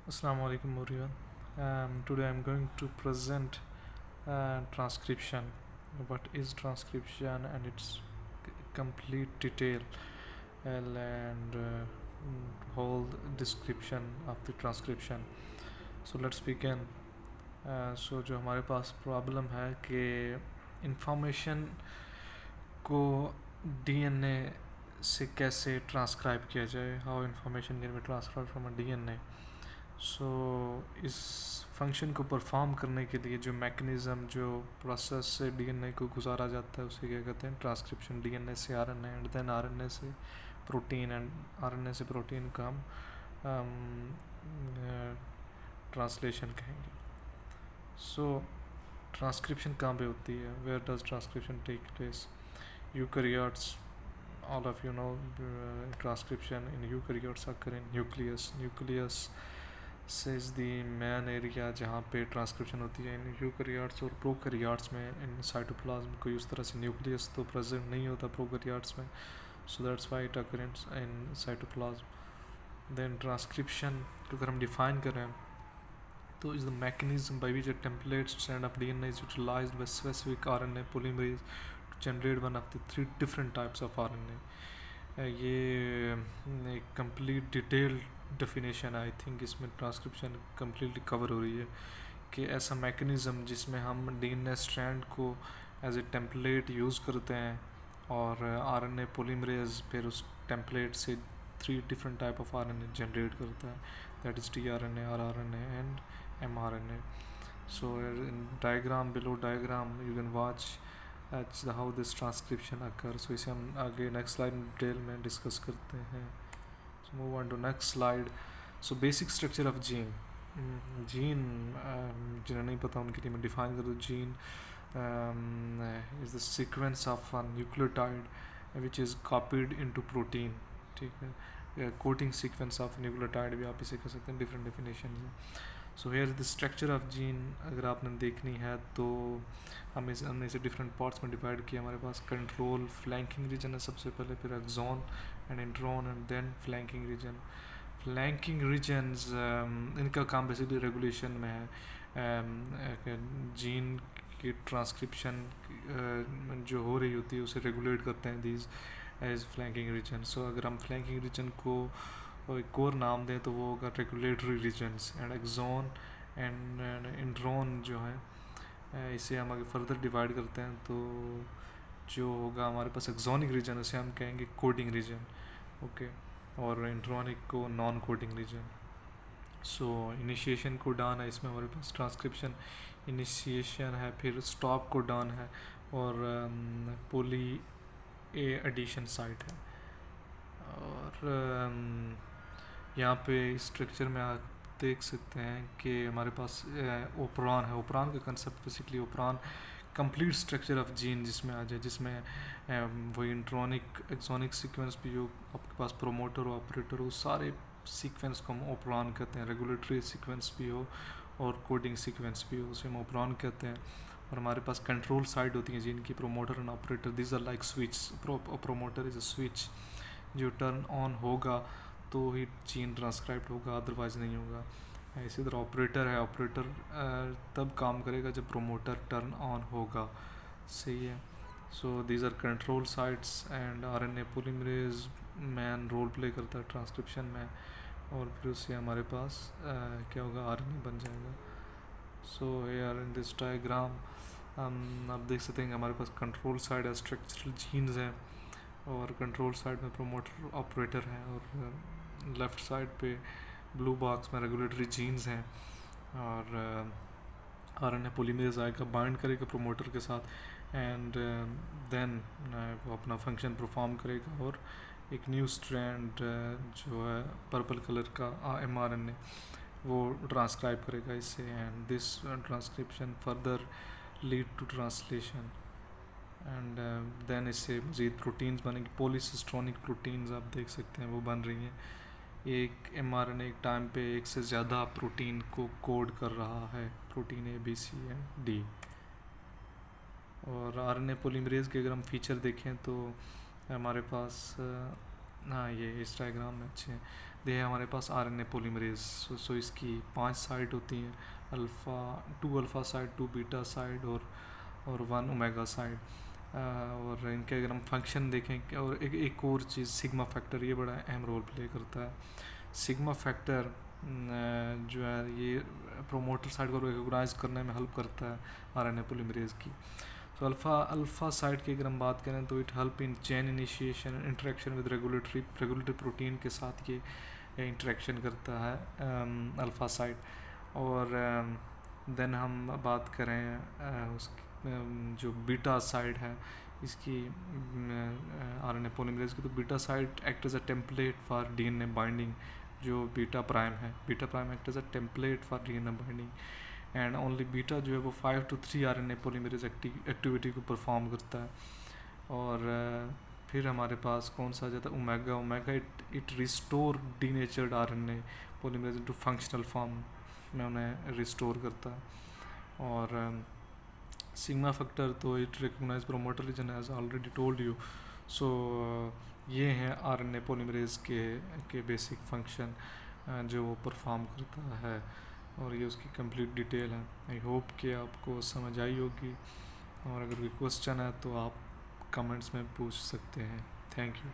Assalamu alaikum everyone. Today I'm going to present transcription. What is transcription and its complete detail and whole description of the transcription. So let's begin. So जो हमारे पास problem है कि information को DNA से कैसे transcribe किया जाए, how information can be transferred from a DNA. So इस फंक्शन को परफॉर्म करने के लिए जो मैकेनिज़्म, जो प्रोसेस से डीएनए को गुजारा जाता है उसे क्या कहते हैं, ट्रांसक्रिप्शन. डीएनए से आरएनए एंड देन आरएनए से प्रोटीन एंड आरएनए से प्रोटीन का हम ट्रांसलेशन कहेंगे. सो ट्रांसक्रिप्शन कहाँ पे होती है, where does transcription take place? Eukaryotes, all of you know, transcription in eukaryotes occur in nucleus. Nucleus is the main area जहाँ पे ट्रांसक्रिप्शन होती है. इन यूकैरियोट्स और प्रोकैरियोट्स में इन साइटोप्लाज्म कोई उस तरह से न्यूक्लियस तो प्रेजेंट नहीं होता प्रोकैरियोट्स में, so that's why it occurrence in cytoplasm. Then transcription को अगर हम डिफाइन करें तो is the mechanism by which a template strand of DNA is utilised by specific RNA polymerase to generate one of the 3 different types of RNA. ये एक complete detailed definition है. I think इसमें transcription completely cover हो रही है कि ऐसा mechanism जिसमें हम डीएनए स्ट्रैंड को एज ए टेम्पलेट यूज़ करते हैं और आरएनए पॉलीमरेज फिर उस टेम्पलेट से 3 different type of RNA generate करता है. That is tRNA, rRNA and mRNA. So diagram, below diagram you can watch how this transcription occur. So इसे हम आगे नेक्स्ट स्लाइड में डिटेल में डिस्कस करते हैं. So move on to next slide. So basic structure of gene. Gene जिन्हें नहीं पता उनके लिए मैं डिफाइन कर दूँ. Gene is the sequence of a nucleotide which is copied into protein. ठीक है, कोडिंग सीक्वेंस ऑफ न्यूक्लियोटाइड भी आप इसे कह सकते हैं. डिफरेंट डेफिनेशन है. So here the structure of gene अगर आपने देखनी है तो हमने इसे डिफरेंट पार्ट्स में डिवाइड किया. हमारे पास कंट्रोल फ्लैंकिंग रीजन है सबसे पहले, फिर exon and intron and then flanking region. Flanking regions इनका काम बेसिकली रेगुलेशन में है. जीन की ट्रांसक्रिप्शन जो हो रही होती है उसे रेगुलेट करते हैं दीज एज फ्लैंकिंग रीजन. सो अगर हम फ्लैंकिंग रीजन को एक और नाम दें तो वो होगा regulatory regions. And exon and intron जो है इसे हम आगे फर्दर डिवाइड करते हैं तो जो होगा हमारे पास एक्सॉनिक रीजन उसे हम कहेंगे कोडिंग रीजन. ओके, और इंट्रॉनिक को नॉन कोडिंग रीजन. सो इनिशिएशन को डान है इसमें हमारे पास ट्रांसक्रिप्शन इनिशिएशन है, फिर स्टॉप को डान है और पोली ए एडिशन साइट है. और यहाँ पे स्ट्रक्चर में आप देख सकते हैं कि हमारे पास ओपरान है. ओपरान का concept basically operon complete structure of gene जिसमें आ जाए, जिसमें वही इंट्रॉनिक एक्सॉनिक सीक्वेंस भी हो, आपके पास प्रोमोटर हो, ऑपरेटर हो, सारे सीक्वेंस को हम ओपरान कहते हैं. रेगुलेटरी सीक्वेंस भी हो और कोडिंग सीक्वेंस भी हो उसे हम ओपरान कहते हैं. और हमारे पास कंट्रोल साइड होती है जीन की, promoter and operator. This are like switch. Promoter is a switch, जो टर्न ऑन होगा तो ही जीन ट्रांसक्राइब्ड होगा, अदरवाइज नहीं होगा. इसी तरह ऑपरेटर है. ऑपरेटर तब काम करेगा जब प्रोमोटर टर्न ऑन होगा. सही है. So these are control sites and RNA polymerase main role play करता है ट्रांसक्रिप्शन में, और फिर उससे हमारे पास क्या होगा, आरएनए बन जाएगा. So here in this diagram आप देख सकते हैं कि हमारे पास कंट्रोल साइड है, स्ट्रक्चरल जीन्स हैं, और कंट्रोल साइड में प्रोमोटर ऑपरेटर है, और लेफ़्ट साइड पे ब्लू बॉक्स में रेगुलेटरी जीन्स हैं. और आरएनए पॉलीमरेज आएगा, बाइंड करेगा प्रोमोटर के साथ एंड देन वो अपना फंक्शन परफॉर्म करेगा और एक न्यू स्ट्रैंड जो है पर्पल कलर का एमआरएनए वो ट्रांसक्राइब करेगा इससे. And this transcription further lead to translation and then इससे मज़ीद प्रोटीन्स बनेंगी. पॉलीसिस्ट्रॉनिक प्रोटीन्स आप देख सकते हैं वो बन रही हैं. एक एमआरएनए एक टाइम पे एक से ज़्यादा प्रोटीन को कोड कर रहा है, protein A, B, C and D. और आरएनए पॉलीमरेज के अगर हम फीचर देखें तो हमारे पास हाँ ये इस डायग्राम में अच्छे हैं. दे है हमारे पास RNA पॉलीमरेज। सो इसकी 5 साइड होती हैं, alpha 2 alpha side, 2 beta side और 1 ओमेगा साइड। और इनके अगर हम फंक्शन देखें, और एक और चीज़ सिग्मा फैक्टर, ये बड़ा अहम रोल प्ले करता है। सिग्मा फैक्टर जो है ये प्रोमोटर साइड को रिकॉग्नाइज करने में हेल्प करता है RNA पॉलीमरेज की। तो अल्फ़ा साइड की अगर हम बात करें तो it help in chain initiation, interaction with regulatory protein के साथ ये इंटरेक्शन करता है अल्फ़ा साइड। और देन हम बात करें उसकी जो बीटा साइड है इसकी RNA पॉलीमरेज की, तो beta side act as a template for DNA binding. जो बीटा प्राइम है, beta prime act as a template for DNA binding, and only beta जो है वो 5 to 3 RNA पॉलीमरेज एक्टिविटी को परफॉर्म करता है। और फिर हमारे पास कौन सा आ जाता है, omega it restore denatured RNA polymerase into functional form में उन्हें रिस्टोर करता है। और सिग्मा फैक्टर तो it recognise promoter region as already told you. So ये हैं RNA पॉलीमरेज के बेसिक फंक्शन जो वो परफॉर्म करता है, और ये उसकी कंप्लीट डिटेल है। आई होप कि आपको समझ आई होगी, और अगर कोई क्वेश्चन है तो आप कमेंट्स में पूछ सकते हैं। Thank you.